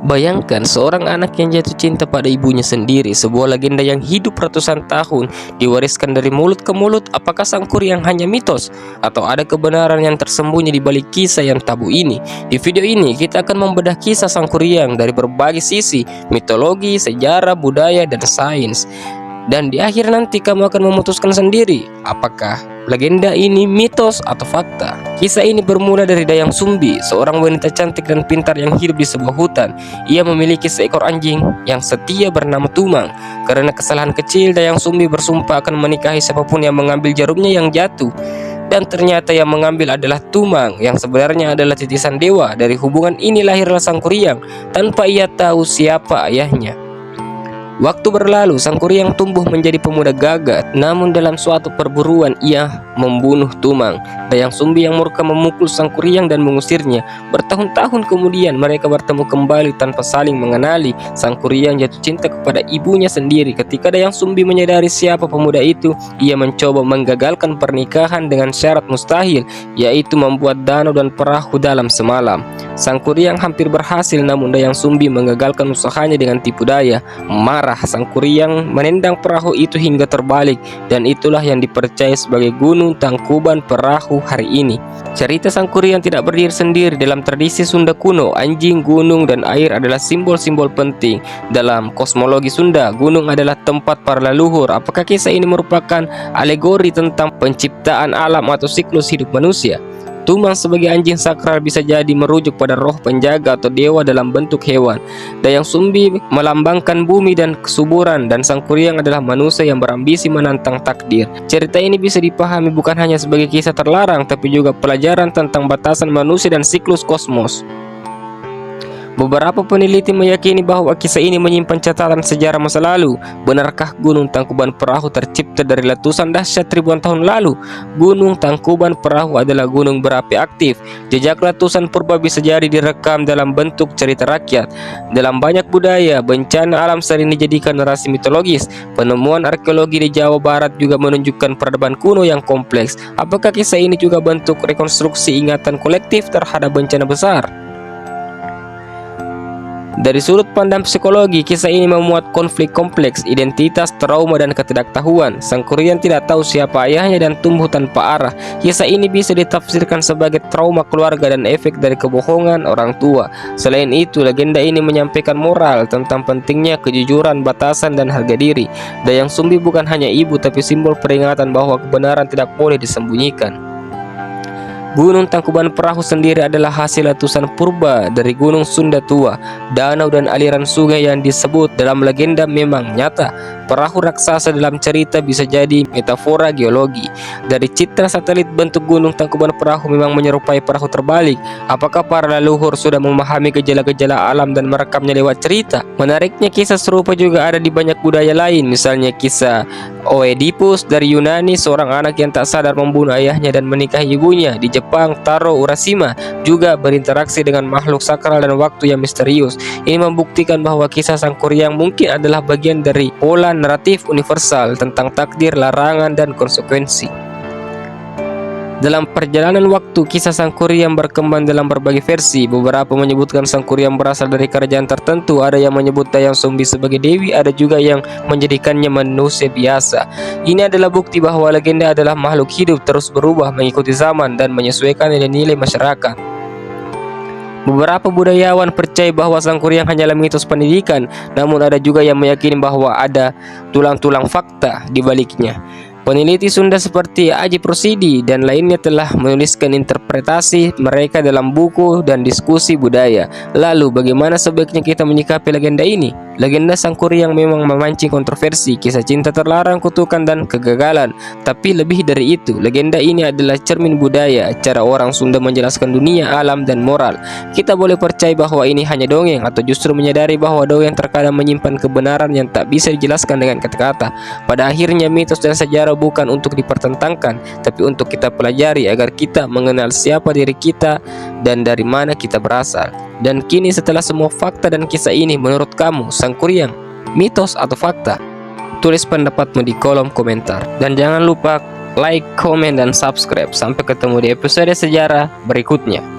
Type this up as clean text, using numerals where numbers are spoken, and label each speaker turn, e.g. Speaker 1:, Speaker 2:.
Speaker 1: Bayangkan seorang anak yang jatuh cinta pada ibunya sendiri, sebuah legenda yang hidup ratusan tahun, diwariskan dari mulut ke mulut. Apakah sang kuryang hanya mitos atau ada kebenaran yang tersembunyi di balik kisah yang tabu ini? Di video ini kita akan membedah kisah sang kuryang dari berbagai sisi, mitologi, sejarah, budaya, dan sains. Dan di akhir nanti kamu akan memutuskan sendiri apakah legenda ini mitos atau fakta. Kisah ini bermula dari Dayang Sumbi, seorang wanita cantik dan pintar yang hidup di sebuah hutan. Ia memiliki seekor anjing yang setia bernama Tumang. Karena kesalahan kecil, Dayang Sumbi bersumpah akan menikahi siapapun yang mengambil jarumnya yang jatuh. Dan ternyata yang mengambil adalah Tumang, yang sebenarnya adalah titisan dewa. Dari hubungan ini lahirlah sang kuryang tanpa ia tahu siapa ayahnya. Waktu berlalu, sang kuryang tumbuh menjadi pemuda gagah. Namun dalam suatu perburuan ia membunuh Tumang. Dayang Sumbi yang murka memukul sang kuryang dan mengusirnya. Bertahun-tahun kemudian mereka bertemu kembali tanpa saling mengenali. Sang kuryang jatuh cinta kepada ibunya sendiri. Ketika Dayang Sumbi menyadari siapa pemuda itu, ia mencoba menggagalkan pernikahan dengan syarat mustahil, yaitu membuat danau dan perahu dalam semalam. Sang kuryang hampir berhasil, namun Dayang Sumbi mengagalkan usahanya dengan tipu daya. Marah, sang kuryang menendang perahu itu hingga terbalik, dan itulah yang dipercaya sebagai Gunung Tangkuban Perahu hari ini. Cerita sang kuryang tidak berdiri sendiri. Dalam tradisi Sunda kuno, anjing, gunung, dan air adalah simbol-simbol penting. Dalam kosmologi Sunda, gunung adalah tempat para leluhur. Apakah kisah ini merupakan alegori tentang penciptaan alam atau siklus hidup manusia? Tumang sebagai anjing sakral bisa jadi merujuk pada roh penjaga atau dewa dalam bentuk hewan. Dayang Sumbi melambangkan bumi dan kesuburan, dan sang kuryang adalah manusia yang berambisi menantang takdir. Cerita ini bisa dipahami bukan hanya sebagai kisah terlarang, tapi juga pelajaran tentang batasan manusia dan siklus kosmos. Beberapa peneliti meyakini bahwa kisah ini menyimpan catatan sejarah masa lalu. Benarkah Gunung Tangkuban Perahu tercipta dari letusan dahsyat ribuan tahun lalu? Gunung Tangkuban Perahu adalah gunung berapi aktif. Jejak letusan purba bisa jadi direkam dalam bentuk cerita rakyat. Dalam banyak budaya, bencana alam sering dijadikan narasi mitologis. Penemuan arkeologi di Jawa Barat juga menunjukkan peradaban kuno yang kompleks. Apakah kisah ini juga bentuk rekonstruksi ingatan kolektif terhadap bencana besar? Dari sudut pandang psikologi, kisah ini memuat konflik kompleks, identitas, trauma, dan ketidaktahuan. Sang kuryang tidak tahu siapa ayahnya dan tumbuh tanpa arah. Kisah ini bisa ditafsirkan sebagai trauma keluarga dan efek dari kebohongan orang tua. Selain itu, legenda ini menyampaikan moral tentang pentingnya kejujuran, batasan, dan harga diri. Dayang Sumbi bukan hanya ibu, tapi simbol peringatan bahwa kebenaran tidak boleh disembunyikan. Gunung Tangkuban Perahu sendiri adalah hasil letusan purba dari Gunung Sunda Tua. Danau dan aliran sungai yang disebut dalam legenda memang nyata. Perahu raksasa dalam cerita bisa jadi metafora geologi. Dari citra satelit, bentuk Gunung Tangkuban Perahu memang menyerupai perahu terbalik. Apakah para leluhur sudah memahami gejala-gejala alam dan merekamnya lewat cerita? Menariknya, kisah serupa juga ada di banyak budaya lain. Misalnya kisah Oedipus dari Yunani, seorang anak yang tak sadar membunuh ayahnya dan menikahi ibunya. Di Jepang, Taro Urashima juga berinteraksi dengan makhluk sakral dan waktu yang misterius. Ini membuktikan bahwa kisah sang kuryang mungkin adalah bagian dari pola naratif universal tentang takdir, larangan, dan konsekuensi. Dalam perjalanan waktu, kisah sang kuryang berkembang dalam berbagai versi. Beberapa menyebutkan sang kuryang berasal dari kerajaan tertentu. Ada yang menyebut Dayang Sumbi sebagai dewi, ada juga yang menjadikannya manusia biasa. Ini adalah bukti bahwa legenda adalah makhluk hidup, terus berubah mengikuti zaman dan menyesuaikan nilai-nilai masyarakat. Beberapa budayawan percaya bahwa sang kuryang hanyalah mitos pendidikan, namun ada juga yang meyakini bahwa ada tulang-tulang fakta di baliknya. Peneliti Sunda seperti Aji Prosidi dan lainnya telah menuliskan interpretasi mereka dalam buku dan diskusi budaya. Lalu, bagaimana sebaiknya kita menyikapi legenda ini? Legenda sang kuryang memang memancing kontroversi, kisah cinta terlarang, kutukan, dan kegagalan. Tapi lebih dari itu, legenda ini adalah cermin budaya, cara orang Sunda menjelaskan dunia, alam, dan moral. Kita boleh percaya bahwa ini hanya dongeng, atau justru menyadari bahwa dongeng terkadang menyimpan kebenaran yang tak bisa dijelaskan dengan kata-kata. Pada akhirnya, mitos dan sejarah bukan untuk dipertentangkan, tapi untuk kita pelajari agar kita mengenal siapa diri kita dan dari mana kita berasal. Dan kini setelah semua fakta dan kisah ini, menurut kamu sang kuryang mitos atau fakta? Tulis pendapatmu di kolom komentar. Dan jangan lupa like, komen, dan subscribe. Sampai ketemu di episode sejarah berikutnya.